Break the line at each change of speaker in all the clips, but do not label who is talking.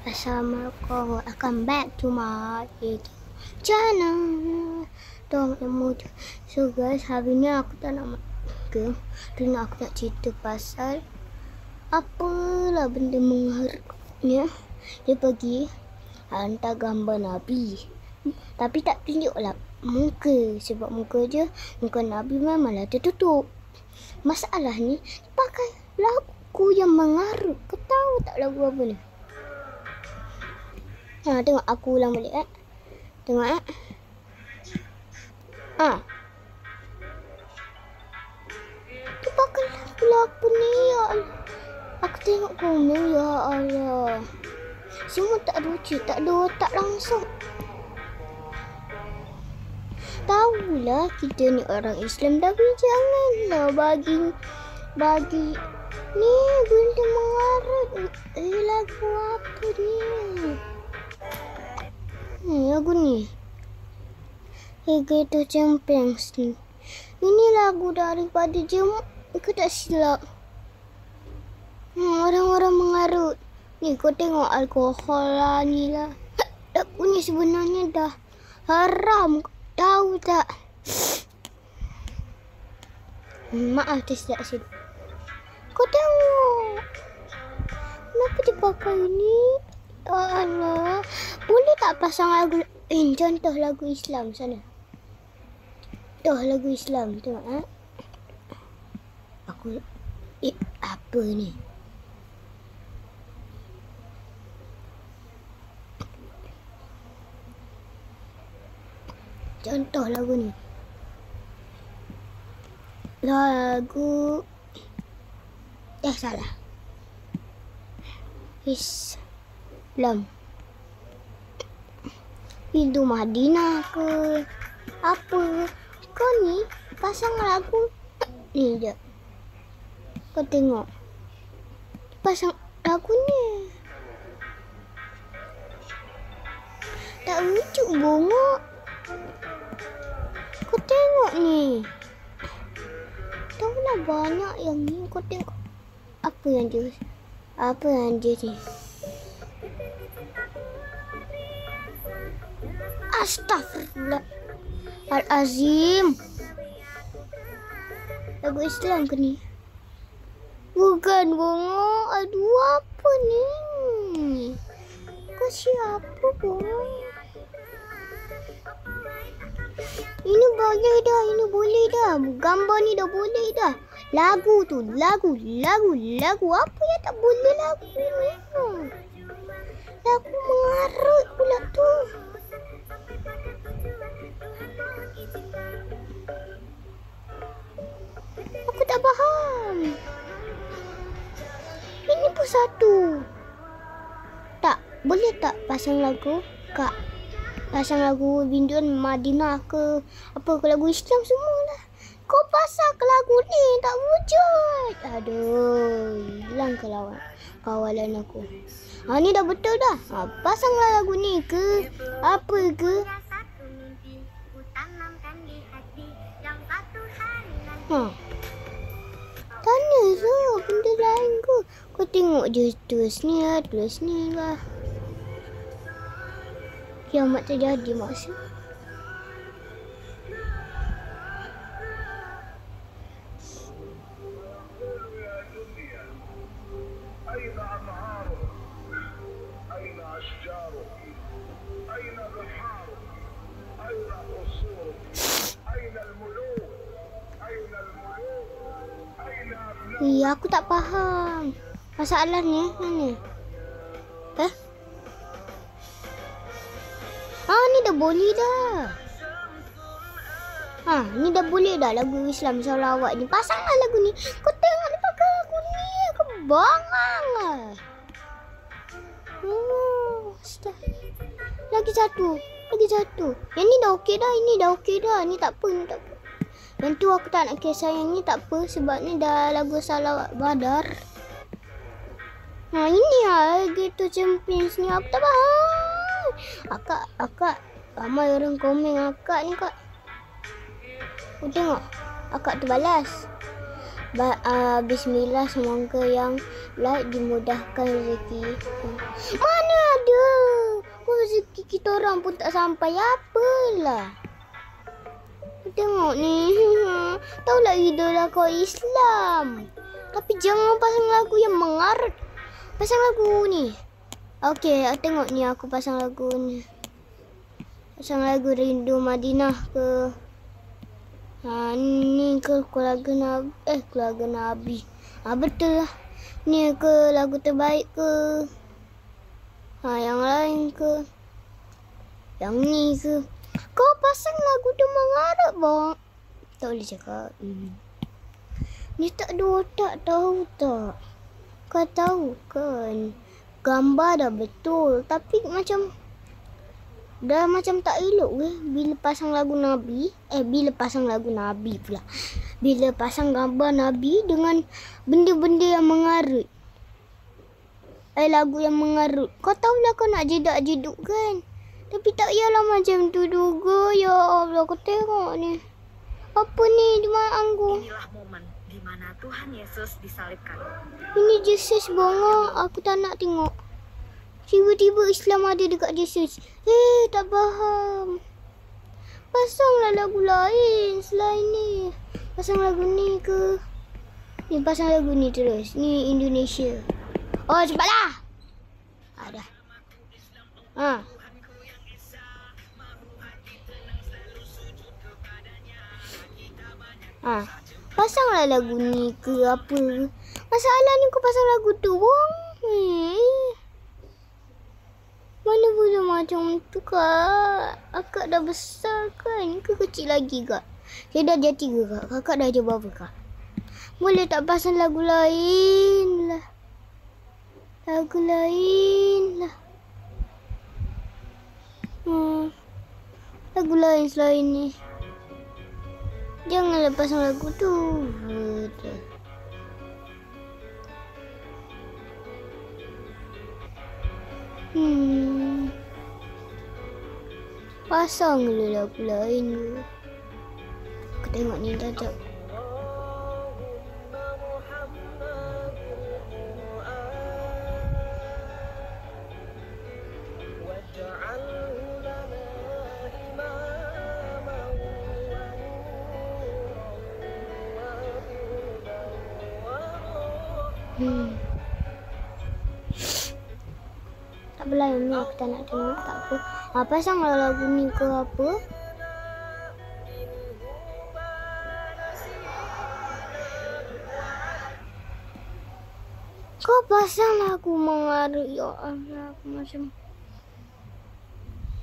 Assalamualaikum. Welcome back to my YouTube channel. Tolong ilmu je. So guys, hari ni aku tak nak ke. Hari ni aku nak cerita pasal apalah benda mengharapnya. Dia pergi hantar gambar Nabi, tapi tak tunjuklah muka. Sebab muka Nabi memanglah tertutup. Masalah ni pakai lagu yang mengarut. Kau tahu tak lagu apa ni? Tengok aku ulang balik Tengok Tu pakai lagu ni, ya Allah. Aku tengok komen, ya Allah. Semua tak lucu, tak ada otak langsung. Tahulah kita ni orang Islam, tapi janganlah bagi ni benda mengarut. Lagu apa ni? Lagu ni Legato Champions ni. Ini lagu daripada Jemaah ke tak silap. Orang-orang mengarut. Ni kau tengok alkohol lah ni lah. Lagu ni sebenarnya dah haram. Tahu tak? Maaf tersilap silap. Kau tengok. Kenapa dia pakai ni? Ya Allah. Boleh tak pasang lagu contoh lagu Islam sana? Contoh lagu Islam. Tengok Aku apa ni? Contoh lagu ni. Lagu salah. Islam. Itu Madinah ke apa? Kau ni pasang lagu ni je. Kau tengok. Pasang lagu ni. Tak lucu bongok. Kau tengok ni. Tahu lah banyak yang ni. Kau tengok. Apa yang dia ni? Astaghfirullah Al-Azim. Lagu Islam ke ni? Bukan bongok. Aduh, apa ni? Kau siapa bongok? Ini boleh dah. Gambar ni dah boleh dah. Lagu tu, lagu. Apa yang tak boleh lagu ni? Lagu mengarut pula tu. Aku tak faham. Ini pun satu. Tak, boleh tak pasang lagu? Kak, pasang lagu Binduan Madinah ke apa ke lagu Islam semualah. Kau pasang ke lagu ni tak wujud. Aduh, hilang ke kawalan aku. Ni dah betul dah. Pasanglah lagu ni ke apa ke? Tanya je benda lain ke? Kau tengok je tulis ni lah. Kiamat terjadi maksud. Aku tak faham. Masalahnya ni. Ni dah boleh dah. Ni dah boleh dah lagu Islam salawat ni. Pasanglah lagu ni. Kau tengok dia pakai lagu ni. Kau bangang lah. Lagi satu. Yang ni dah okey dah. Ni tak apa. Yang tu aku tak nak kisah, yang ni tak apa sebab ni dah lagu salawat Badar. Ini lah gitu Champions ni. Aku tak faham. Akak ramai orang komen akak ni kak. Kau tengok akak tu balas. Bismillah, semoga yang like dimudahkan rezeki. Mana ada? Rezeki kita orang pun tak sampai. Apalah. Tengok ni. Tahulah idola kau Islam. Tapi jangan pasang lagu yang mengarat. Pasang lagu ni. Okey, tengok ni aku pasang lagu ni. Pasang lagu Rindu Madinah ke. Ni ke keluarga Nabi. Keluarga Nabi. Betul lah. Ni ke lagu terbaik ke. Yang lain ke. Yang ni ke. Kau pasang lagu Demang Arab, bang. Tak boleh cakap. Ni tak ada otak, tahu tak? Kau tahu kan? Gambar dah betul. Tapi macam dah macam tak elok ke bila pasang lagu Nabi. Bila pasang lagu Nabi pula. Bila pasang gambar Nabi dengan benda-benda yang mengarut. Lagu yang mengarut. Kau tahulah kau nak jedak-jeduk kan. Tapi tak payahlah macam tu juga. Ya Allah, kau tengok ni. Apa ni di mana anggu?
Inilah momen di mana Tuhan Yesus disalibkan.
Ini Yesus bongong. Aku tak nak tengok. Tiba-tiba Islam ada dekat Jesus. Tak faham. Pasanglah lagu lain selain ni. Pasang lagu ni ke? Ni pasang lagu ni terus. Ni Indonesia. Oh, cepatlah. Ada. Pasanglah lagu ni ke apa. Masalah ni kau pasang lagu tu, bong. Mana boleh macam tu, Kak? Akak dah besar kan? Ke kecil lagi, Kak? Saya dah jadi 3, Kak. Kakak dah jadi berapa, Kak? Boleh tak pasang lagu lain lah? Lagu lain lah. Lagu lain selain ni. Janganlah pasang lagu tu. Pasang dulu lagu lain ke. Aku tengok ni dah. Tak apalah, yang ni aku tak nak tengok. Tak apa. Pasanglah lagu ni ke apa. Kau pasang lagu mengarut. Ya Allah, aku macam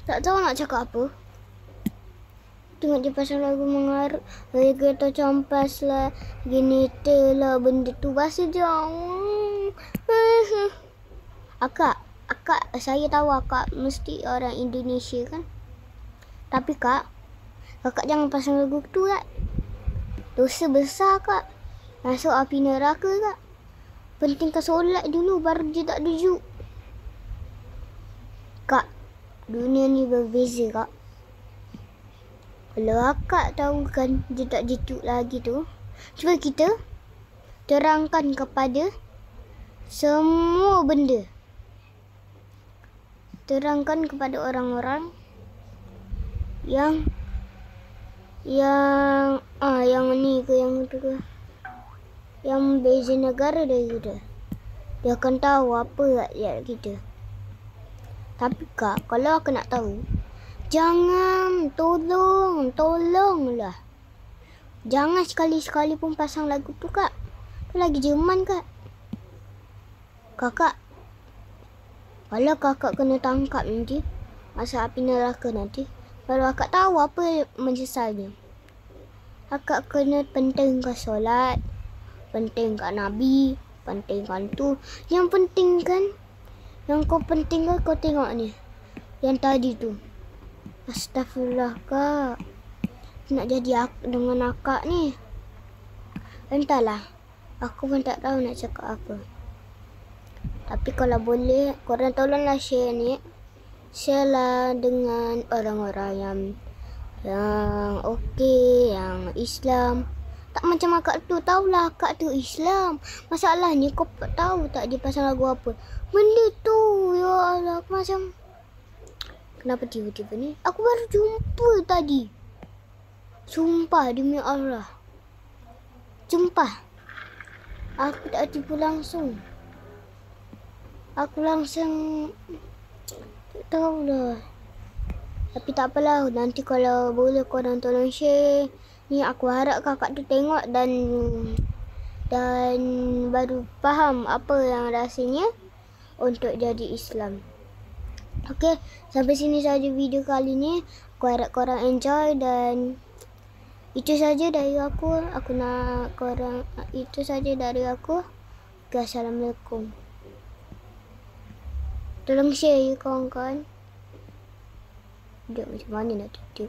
tak tahu nak cakap apa. Tengok dia pasang lagu mengarut. Kereta campas lah. Generator lah. Benda tu bahasa dia. Akak, saya tahu akak mesti orang Indonesia kan. Tapi kakak jangan pasang lagu tu, Kak. Dosa besar, Kak. Masuk api neraka, Kak. Pentingkan solat dulu baru dia tak dujuk. Kak, dunia ni berbeza, Kak. Kalau akak tahu kan dia tak jetuk lagi tu, cuba kita terangkan kepada semua benda. Terangkan kepada orang-orang yang ni ke, yang tu ke, yang beza negara dari kita. Dia akan tahu apa rakyat kita. Tapi Kak, kalau aku nak tahu, jangan, tolonglah. Jangan sekali-sekali pun pasang lagu tu, Kak. Tu lagi Jerman, Kak. Kakak, kalau kakak kena tangkap nanti, masuk api neraka nanti, baru akak tahu apa menyesalnya. Akak kena pentingkan solat, pentingkan Nabi, pentingkan tu. Yang penting kan, yang kau pentingkan kau tengok ni. Yang tadi tu. Astagfirullah, Kak. Nak jadi dengan akak ni. Entahlah. Aku pun tak tahu nak cakap apa. Tapi kalau boleh, korang tolonglah share ni. Share lah dengan orang-orang yang okey, yang Islam. Tak macam akak tu. Tahulah akak tu Islam. Masalahnya kau tahu tak dia pasal lagu apa? Benda tu. Ya Allah. Aku macam, kenapa tiba-tiba ni? Aku baru jumpa tadi. Sumpah demi Allah. Sumpah. Aku tak tipu langsung. Aku langsung tak tahulah. Tapi tak apalah. Nanti kalau boleh korang tolong share. Ni aku harap kakak tu tengok dan baru faham apa yang rasanya untuk jadi Islam. Okey, sampai sini saja video kali ni. Aku harap korang enjoy dan itu saja dari aku. Aku nak korang, itu saja dari aku. Okay, Assalamualaikum. Tolong share ya kawan-kawan. Dia macam mana nak tutup?